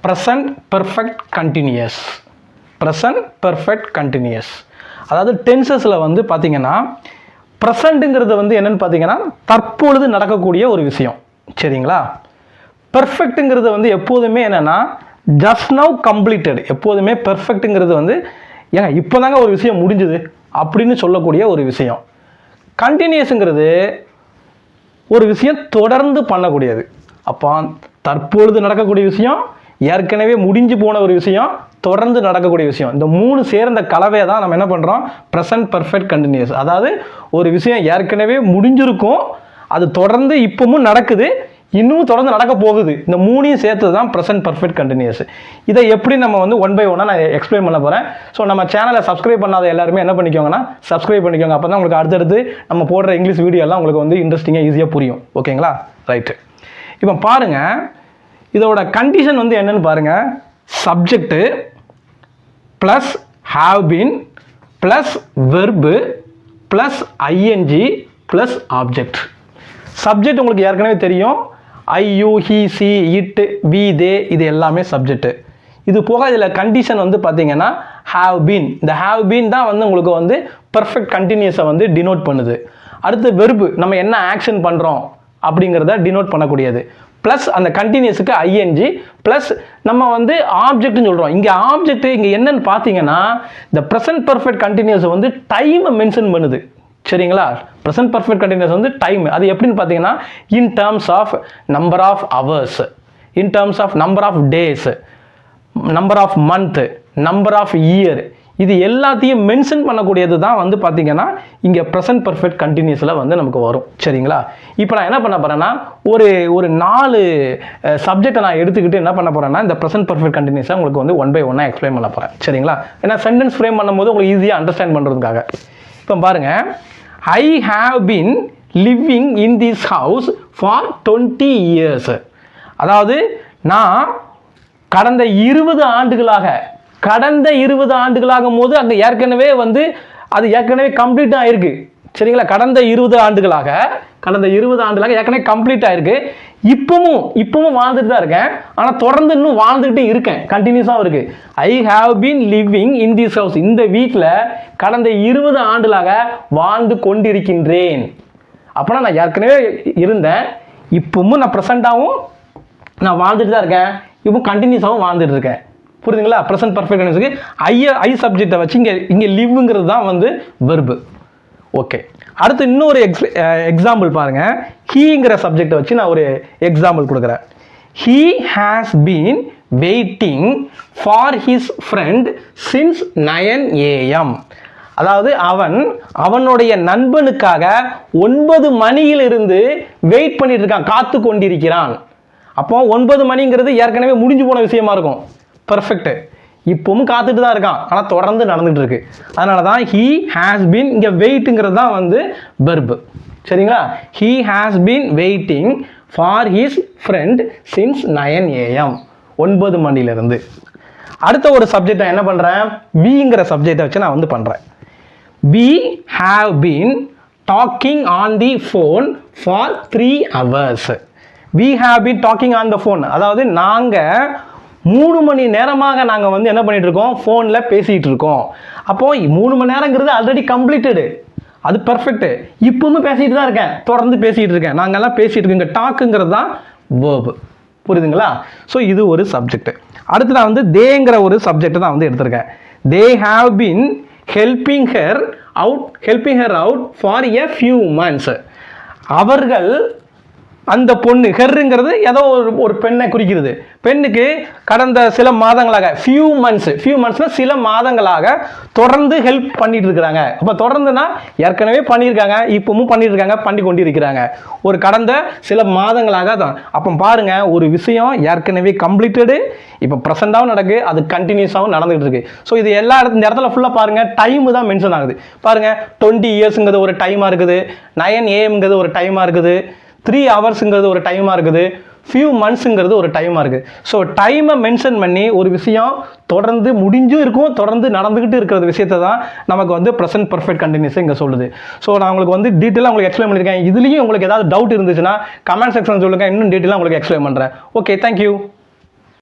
Present perfect continuous. Present perfect continuous அதாவது டென்சஸில் வந்து பார்த்தீங்கன்னா ப்ரெசண்ட்டுங்கிறது வந்து என்னென்னு பார்த்தீங்கன்னா தற்பொழுது நடக்கக்கூடிய ஒரு விஷயம். சரிங்களா? பெர்ஃபெக்ட்டுங்கிறது வந்து எப்போதுமே என்னென்னா ஜஸ்ட் நவ் கம்ப்ளீட்டட். எப்போதுமே பெர்ஃபெக்ட்டுங்கிறது வந்து ஏங்க இப்போ தாங்க ஒரு விஷயம் முடிஞ்சுது அப்படின்னு சொல்லக்கூடிய ஒரு விஷயம். கண்டினியூஸுங்கிறது ஒரு விஷயம் தொடர்ந்து பண்ணக்கூடியது. அப்போ தற்பொழுது நடக்கக்கூடிய விஷயம், ஏற்கனவே முடிஞ்சு போன ஒரு விஷயம், தொடர்ந்து நடக்கக்கூடிய விஷயம், இந்த மூணு சேர்ந்த கலவையை தான் நம்ம என்ன பண்ணுறோம், ப்ரெசன்ட் பெர்ஃபெக்ட் கண்டினியூஸ். அதாவது ஒரு விஷயம் ஏற்கனவே முடிஞ்சிருக்கும், அது தொடர்ந்து இப்பவும் நடக்குது, இன்னும் தொடர்ந்து நடக்க போகுது. இந்த மூணையும் சேர்த்து தான் ப்ரெசன்ட் பெர்ஃபெக்ட் கண்டினியூஸ். இதை எப்படி நம்ம வந்து ஒன் பை ஒன்னாக நான் எக்ஸ்பிளைன் பண்ண போகிறேன். ஸோ நம்ம சேனலை சப்ஸ்கிரைப் பண்ணாத எல்லாருமே என்ன பண்ணிக்கோங்கன்னா சப்ஸ்கிரைப் பண்ணிக்கோங்க. அப்போ தான் உங்களுக்கு அடுத்தடுத்து நம்ம போடுற இங்கிலீஷ் வீடியோலாம் உங்களுக்கு வந்து இன்ட்ரெஸ்டிங்காக ஈஸியாக புரியும். ஓகேங்களா? ரைட்டு. இப்போ பாருங்கள், இதோட கண்டிஷன் வந்து என்னன்னு பாருங்கள். Subject plus have been plus verb plus ING plus object. Subject உங்களுக்கு ஏற்கனவே தெரியும். I, you, he, she, it, we, they, இது எல்லாமே சப்ஜெக்ட்டு. இது போக இதில் கண்டிஷன் வந்து பார்த்தீங்கன்னா ஹாவ் பீன். இந்த ஹாவ் பீன் தான் வந்து உங்களுக்கு வந்து பெர்ஃபெக்ட் கண்டினியூஸை வந்து டினோட் பண்ணுது. அடுத்து வெர்பு, நம்ம என்ன ஆக்ஷன் பண்ணுறோம் அப்படிங்கிறத டினோட் பண்ணக்கூடியது. ப்ளஸ் அந்த கண்டினியூஸுக்கு ஐஎன்ஜி ப்ளஸ் நம்ம வந்து ஆப்ஜெக்ட்னு சொல்கிறோம். இங்கே ஆப்ஜெக்ட் இங்கே என்னன்னு பார்த்தீங்கன்னா இந்த ப்ரெசன்ட் பெர்ஃபெக்ட் கண்டினியூஸை வந்து டைமை மென்ஷன் பண்ணுது. சரிங்களா? ப்ரெசன்ட் பெர்ஃபெக்ட் கண்டினியூஸ் வந்து டைம். அது எப்படின்னு பார்த்தீங்கன்னா in terms of number of hours, in terms of number of days, number of month, number of year, இது எல்லாத்தையும் மென்ஷன் பண்ணக்கூடியது தான் வந்து பார்த்தீங்கன்னா இங்கே ப்ரெசன்ட் பெர்ஃபெக்ட் கண்டினியூஸில் வந்து நமக்கு வரும். சரிங்களா? இப்போ நான் என்ன பண்ண போகிறேன்னா ஒரு 4 சப்ஜெக்டை நான் எடுத்துக்கிட்டு என்ன பண்ண போகிறேன்னா இந்த ப்ரெசன்ட் பெர்ஃபெக்ட் கண்டினியூஸாக உங்களுக்கு வந்து ஒன் பை ஒன்னாக எக்ஸ்பிளைன் பண்ண போகிறேன். சரிங்களா? ஏன்னா சென்டென்ஸ் ஃப்ரேம் பண்ணும்போது உங்களுக்கு ஈஸியாக அண்டர்ஸ்டாண்ட் பண்ணுறதுக்காக. இப்போ பாருங்கள், I have been living in this house for 20 years. அதாவது நான் கடந்த 20 ஆண்டுகளாகும் போது அங்கே ஏற்கனவே வந்து அது ஏற்கனவே கம்ப்ளீட் ஆகிருக்கு. சரிங்களா? கடந்த 20 ஆண்டுகளாக ஏற்கனவே கம்ப்ளீட் ஆகிருக்கு. இப்பவும் வாழ்ந்துட்டு தான் இருக்கேன். ஆனால் தொடர்ந்து இன்னும் வாழ்ந்துகிட்டே இருக்கேன், கண்டினியூஸாக இருக்குது. I have been living in this house, இந்த வீட்டில் கடந்த 20 ஆண்டுகளாக வாழ்ந்து கொண்டிருக்கின்றேன். அப்போனா நான் ஏற்கனவே இருந்தேன், இப்பவும் நான் ப்ரெசண்டாகவும் நான் வாழ்ந்துட்டு தான் இருக்கேன், இப்போ கண்டினியூஸாகவும் வாழ்ந்துட்டு இருக்கேன். புரியுதுங்களா? ப்ரெசன்ட் பெர்ஃபெக்ட் கண்டினியூஸ்க்கு ஐ சப்ஜெக்டை வச்சு இங்கே லிவ்ங்கிறது தான் வந்து வெர்பு. ஓகே. அடுத்து இன்னொரு எக்ஸாம்பிள் பாருங்கள். ஹீங்கிற சப்ஜெக்டை வச்சு நான் ஒரு எக்ஸாம்பிள் கொடுக்குறேன். He has been waiting for his friend since 9 AM. அதாவது அவனுடைய நண்பனுக்காக 9 மணியிலிருந்து வெயிட் பண்ணிட்டு இருக்கான், காத்து கொண்டிருக்கிறான். அப்போ 9 மணிங்கிறது ஏற்கனவே முடிஞ்சு போன விஷயமா இருக்கும். பெர்ஃபெக்ட். இப்பவும் காத்துட்டு தான் இருக்கான், ஆனால் தொடர்ந்து நடந்துட்டு இருக்கு. அதனால தான் ஹீ ஹேஸ் பீன், இங்கே வெயிட்டுங்கிறது தான் வந்து வெர்பு. சரிங்களா? He has been waiting for his friend since 9 AM, 9 மணிலிருந்து. அடுத்த ஒரு சப்ஜெக்ட் நான் என்ன பண்ணுறேன், விங்கிற சப்ஜெக்டை வச்சு நான் வந்து பண்ணுறேன். we have been talking on the phone for 3 hours. we have been talking on the phone, அதாவது நாங்கள் 3 மணி நேரமாக நாங்கள் வந்து என்ன பண்ணிட்டு இருக்கோம், ஃபோனில் பேசிகிட்டு இருக்கோம். அப்போ 3 மணி நேரங்கிறது ஆல்ரெடி கம்ப்ளீட்டடு, அது பெர்ஃபெக்ட். இப்பவும் பேசிகிட்டு தான் இருக்கேன், தொடர்ந்து பேசிகிட்டு இருக்கேன், நாங்கள்லாம் பேசிகிட்டு இருக்கோங்க. டாக்குங்கிறது தான் வேர்பு. புரியுதுங்களா? ஸோ இது ஒரு சப்ஜெக்ட். அடுத்து நான் வந்து தேங்கிற ஒரு சப்ஜெக்ட் தான் வந்து எடுத்திருக்கேன். They have been helping her out for a few months. அவர்கள், அந்த பொண்ணு, ஹெர்ங்கிறது ஏதோ ஒரு பெண்ணை குறிக்கிறது. பெண்ணுக்கு கடந்த சில மாதங்களாக, ஃபியூ மந்த்ஸ்னா சில மாதங்களாக தொடர்ந்து ஹெல்ப் பண்ணிட்டு இருக்கிறாங்க. அப்போ தொடர்ந்துனா ஏற்கனவே பண்ணியிருக்காங்க, இப்பவும் பண்ணிட்டு இருக்காங்க, பண்ணி கொண்டு இருக்கிறாங்க. ஒரு கடந்த சில மாதங்களாக தான். அப்போ பாருங்க, ஒரு விஷயம் ஏற்கனவே கம்ப்ளீட்டடு, இப்போ ப்ரெசென்ட்டாகவும் நடக்கு, அது கண்டினியூஸாகவும் நடந்துகிட்டு இருக்கு. ஸோ இது இந்த இடத்துல ஃபுல்லாக பாருங்க, டைம் தான் மென்ஷன் ஆகுது. பாருங்க, 20 இயர்ஸுங்கிறது ஒரு டைமாக இருக்குது, 9 AM ஒரு டைமாக இருக்குது, 3 ஹவர்ஸுங்கிறது ஒரு டைமாக இருக்குது, ஃபியூ மந்த்ஸுங்கிறது ஒரு டைமாக இருக்குது. ஸோ டைமை மென்ஷன் பண்ணி ஒரு விஷயம் தொடர்ந்து முடிஞ்சும் இருக்கும், தொடர்ந்து நடந்துக்கிட்டு இருக்கிற விஷயத்தை தான் நமக்கு வந்து ப்ரெசன்ட் பெர்ஃபெக்ட் கண்டினியூஸ் இங்கே சொல்லுது. ஸோ நான் உங்களுக்கு வந்து டீட்டெயிலாக உங்களுக்கு எக்ஸ்பிளைன் பண்ணியிருக்கேன். இதுலேயும் உங்களுக்கு ஏதாவது டவுட் இருந்துச்சுன்னா கமெண்ட் செக்ஷன் சொல்லுங்கள், இன்னும் டீட்டெயிலாக உங்களுக்கு எக்ஸ்பிளைன் பண்ணுறேன். Okay, thank you.